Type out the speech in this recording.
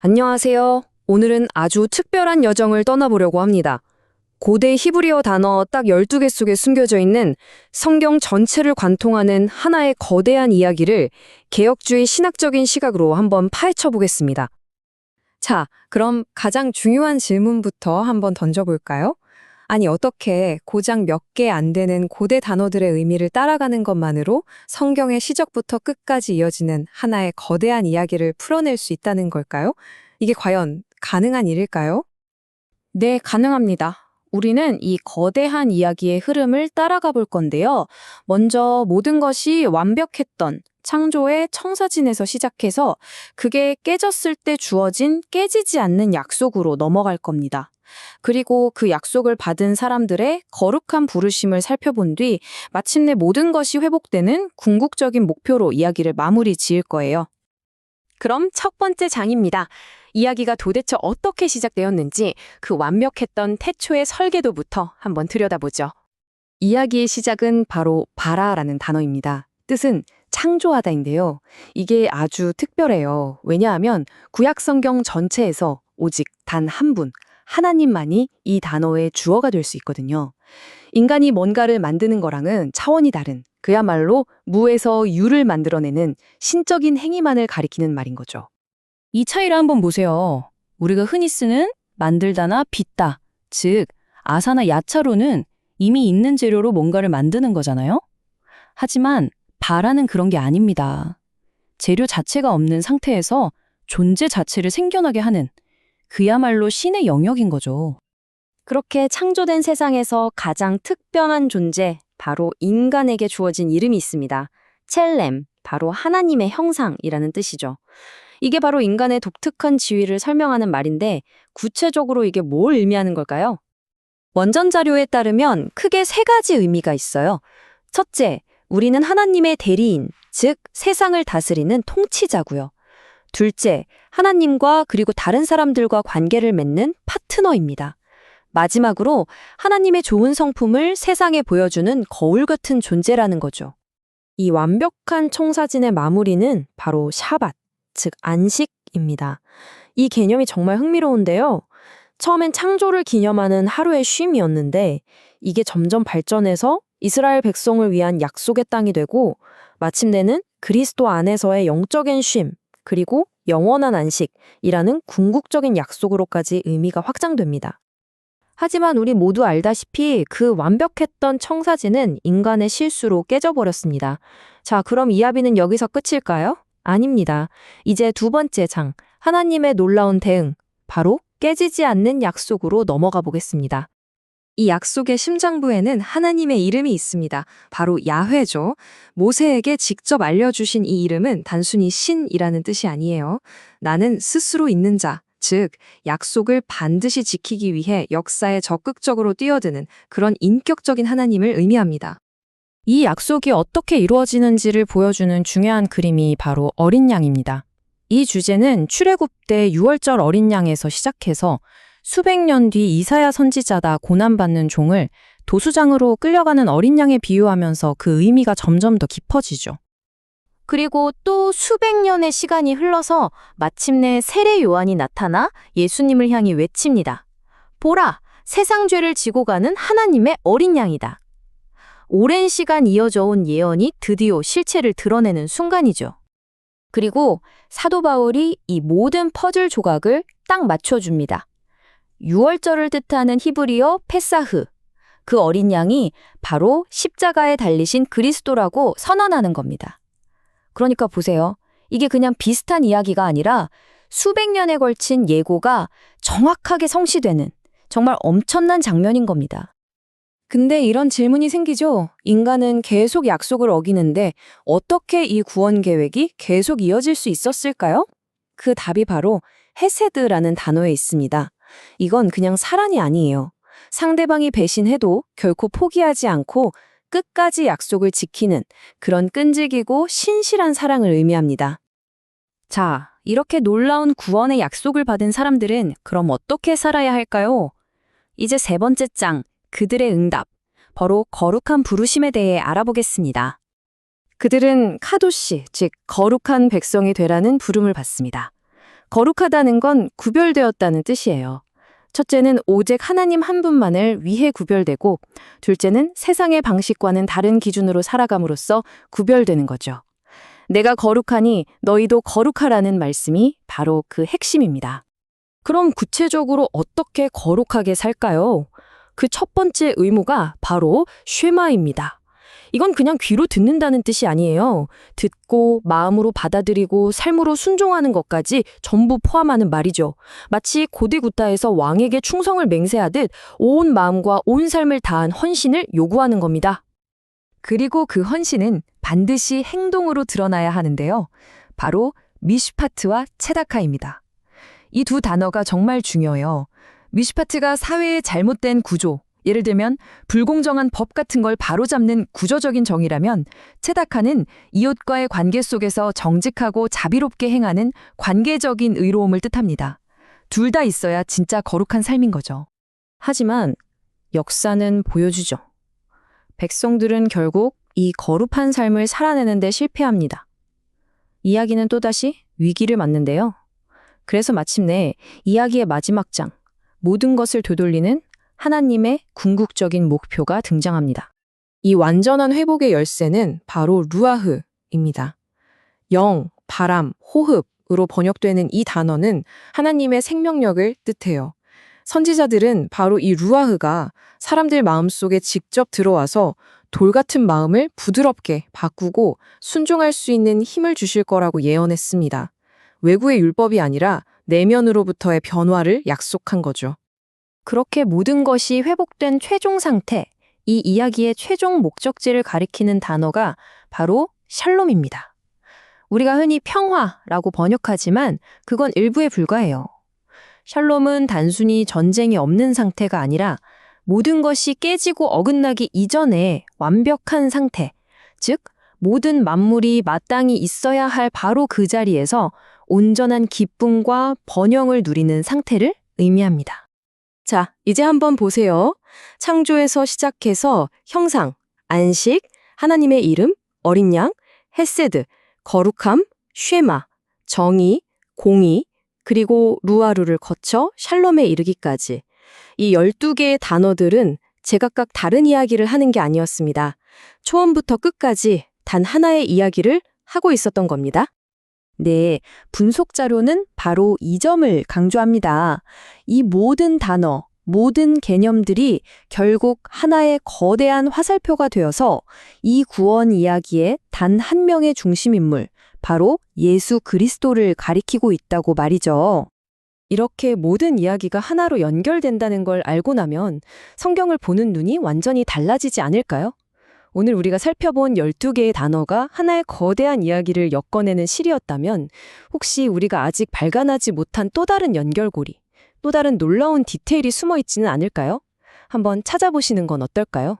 안녕하세요. 오늘은 아주 특별한 여정을 떠나보려고 합니다. 고대 히브리어 단어 딱 12개 속에 숨겨져 있는 성경 전체를 관통하는 하나의 거대한 이야기를 개혁주의 신학적인 시각으로 한번 파헤쳐 보겠습니다. 자, 그럼 가장 중요한 질문부터 한번 던져볼까요? 아니, 어떻게 고작 몇 개 안 되는 고대 단어들의 의미를 따라가는 것만으로 성경의 시작부터 끝까지 이어지는 하나의 거대한 이야기를 풀어낼 수 있다는 걸까요? 이게 과연 가능한 일일까요? 네, 가능합니다. 우리는 이 거대한 이야기의 흐름을 따라가 볼 건데요. 먼저 모든 것이 완벽했던 창조의 청사진에서 시작해서 그게 깨졌을 때 주어진 깨지지 않는 약속으로 넘어갈 겁니다. 그리고 그 약속을 받은 사람들의 거룩한 부르심을 살펴본 뒤 마침내 모든 것이 회복되는 궁극적인 목표로 이야기를 마무리 지을 거예요. 그럼 첫 번째 장입니다. 이야기가 도대체 어떻게 시작되었는지 그 완벽했던 태초의 설계도부터 한번 들여다보죠. 이야기의 시작은 바로 바라라는 단어입니다. 뜻은 창조하다인데요. 이게 아주 특별해요. 왜냐하면 구약 성경 전체에서 오직 단 한 분, 하나님만이 이 단어의 주어가 될 수 있거든요. 인간이 뭔가를 만드는 거랑은 차원이 다른, 그야말로 무에서 유를 만들어내는 신적인 행위만을 가리키는 말인 거죠. 이 차이를 한번 보세요. 우리가 흔히 쓰는 만들다나 빚다, 즉 아사나 야차로는 이미 있는 재료로 뭔가를 만드는 거잖아요. 하지만 바라는 그런 게 아닙니다. 재료 자체가 없는 상태에서 존재 자체를 생겨나게 하는 그야말로 신의 영역인 거죠. 그렇게 창조된 세상에서 가장 특별한 존재, 바로 인간에게 주어진 이름이 있습니다. 첼렘, 바로 하나님의 형상이라는 뜻이죠. 이게 바로 인간의 독특한 지위를 설명하는 말인데 구체적으로 이게 뭘 의미하는 걸까요? 원전 자료에 따르면 크게 세 가지 의미가 있어요. 첫째, 우리는 하나님의 대리인, 즉 세상을 다스리는 통치자고요. 둘째, 하나님과 그리고 다른 사람들과 관계를 맺는 파트너입니다. 마지막으로 하나님의 좋은 성품을 세상에 보여주는 거울 같은 존재라는 거죠. 이 완벽한 청사진의 마무리는 바로 샤밧, 즉 안식입니다. 이 개념이 정말 흥미로운데요. 처음엔 창조를 기념하는 하루의 쉼이었는데 이게 점점 발전해서 이스라엘 백성을 위한 약속의 땅이 되고 마침내는 그리스도 안에서의 영적인 쉼, 그리고 영원한 안식이라는 궁극적인 약속으로까지 의미가 확장됩니다. 하지만 우리 모두 알다시피 그 완벽했던 청사진은 인간의 실수로 깨져버렸습니다. 자, 그럼 이야기는 여기서 끝일까요? 아닙니다. 이제 두 번째 장, 하나님의 놀라운 대응, 바로 깨지지 않는 약속으로 넘어가 보겠습니다. 이 약속의 심장부에는 하나님의 이름이 있습니다. 바로 야훼죠. 모세에게 직접 알려주신 이 이름은 단순히 신이라는 뜻이 아니에요. 나는 스스로 있는 자, 즉 약속을 반드시 지키기 위해 역사에 적극적으로 뛰어드는 그런 인격적인 하나님을 의미합니다. 이 약속이 어떻게 이루어지는지를 보여주는 중요한 그림이 바로 어린 양입니다. 이 주제는 출애굽 때 유월절 어린 양에서 시작해서 수백 년 뒤 이사야 선지자다 고난받는 종을 도수장으로 끌려가는 어린 양에 비유하면서 그 의미가 점점 더 깊어지죠. 그리고 또 수백 년의 시간이 흘러서 마침내 세례 요한이 나타나 예수님을 향해 외칩니다. 보라, 세상 죄를 지고 가는 하나님의 어린 양이다. 오랜 시간 이어져 온 예언이 드디어 실체를 드러내는 순간이죠. 그리고 사도 바울이 이 모든 퍼즐 조각을 딱 맞춰줍니다. 유월절을 뜻하는 히브리어 페사흐, 그 어린 양이 바로 십자가에 달리신 그리스도라고 선언하는 겁니다. 그러니까 보세요. 이게 그냥 비슷한 이야기가 아니라 수백 년에 걸친 예고가 정확하게 성취되는 정말 엄청난 장면인 겁니다. 근데 이런 질문이 생기죠. 인간은 계속 약속을 어기는데 어떻게 이 구원 계획이 계속 이어질 수 있었을까요? 그 답이 바로 헤세드라는 단어에 있습니다. 이건 그냥 사랑이 아니에요. 상대방이 배신해도 결코 포기하지 않고 끝까지 약속을 지키는 그런 끈질기고 신실한 사랑을 의미합니다. 자, 이렇게 놀라운 구원의 약속을 받은 사람들은 그럼 어떻게 살아야 할까요? 이제 세 번째 장, 그들의 응답, 바로 거룩한 부르심에 대해 알아보겠습니다. 그들은 카도시, 즉 거룩한 백성이 되라는 부름을 받습니다. 거룩하다는 건 구별되었다는 뜻이에요. 첫째는 오직 하나님 한 분만을 위해 구별되고, 둘째는 세상의 방식과는 다른 기준으로 살아감으로써 구별되는 거죠. 내가 거룩하니 너희도 거룩하라는 말씀이 바로 그 핵심입니다. 그럼 구체적으로 어떻게 거룩하게 살까요? 그 첫 번째 의무가 바로 쉐마입니다. 이건 그냥 귀로 듣는다는 뜻이 아니에요. 듣고 마음으로 받아들이고 삶으로 순종하는 것까지 전부 포함하는 말이죠. 마치 고디구타에서 왕에게 충성을 맹세하듯 온 마음과 온 삶을 다한 헌신을 요구하는 겁니다. 그리고 그 헌신은 반드시 행동으로 드러나야 하는데요. 바로 미슈파트와 체다카입니다. 이 두 단어가 정말 중요해요. 미슈파트가 사회의 잘못된 구조, 예를 들면 불공정한 법 같은 걸 바로잡는 구조적인 정의라면, 체다카는 이웃과의 관계 속에서 정직하고 자비롭게 행하는 관계적인 의로움을 뜻합니다. 둘 다 있어야 진짜 거룩한 삶인 거죠. 하지만 역사는 보여주죠. 백성들은 결국 이 거룩한 삶을 살아내는 데 실패합니다. 이야기는 또다시 위기를 맞는데요. 그래서 마침내 이야기의 마지막 장, 모든 것을 되돌리는 하나님의 궁극적인 목표가 등장합니다. 이 완전한 회복의 열쇠는 바로 루아흐입니다. 영, 바람, 호흡으로 번역되는 이 단어는 하나님의 생명력을 뜻해요. 선지자들은 바로 이 루아흐가 사람들 마음속에 직접 들어와서 돌 같은 마음을 부드럽게 바꾸고 순종할 수 있는 힘을 주실 거라고 예언했습니다. 외부의 율법이 아니라 내면으로부터의 변화를 약속한 거죠. 그렇게 모든 것이 회복된 최종 상태, 이 이야기의 최종 목적지를 가리키는 단어가 바로 샬롬입니다. 우리가 흔히 평화라고 번역하지만 그건 일부에 불과해요. 샬롬은 단순히 전쟁이 없는 상태가 아니라 모든 것이 깨지고 어긋나기 이전의 완벽한 상태, 즉 모든 만물이 마땅히 있어야 할 바로 그 자리에서 온전한 기쁨과 번영을 누리는 상태를 의미합니다. 자, 이제 한번 보세요. 창조에서 시작해서 형상, 안식, 하나님의 이름, 어린 양, 헤세드, 거룩함, 쉐마, 정의, 공의, 그리고 루아루를 거쳐 샬롬에 이르기까지. 이 12개의 단어들은 제각각 다른 이야기를 하는 게 아니었습니다. 초원부터 끝까지 단 하나의 이야기를 하고 있었던 겁니다. 네, 분석 자료는 바로 이 점을 강조합니다. 이 모든 단어, 모든 개념들이 결국 하나의 거대한 화살표가 되어서 이 구원 이야기의 단 한 명의 중심인물, 바로 예수 그리스도를 가리키고 있다고 말이죠. 이렇게 모든 이야기가 하나로 연결된다는 걸 알고 나면 성경을 보는 눈이 완전히 달라지지 않을까요? 오늘 우리가 살펴본 12개의 단어가 하나의 거대한 이야기를 엮어내는 실이었다면 혹시 우리가 아직 발견하지 못한 또 다른 연결고리, 또 다른 놀라운 디테일이 숨어 있지는 않을까요? 한번 찾아보시는 건 어떨까요?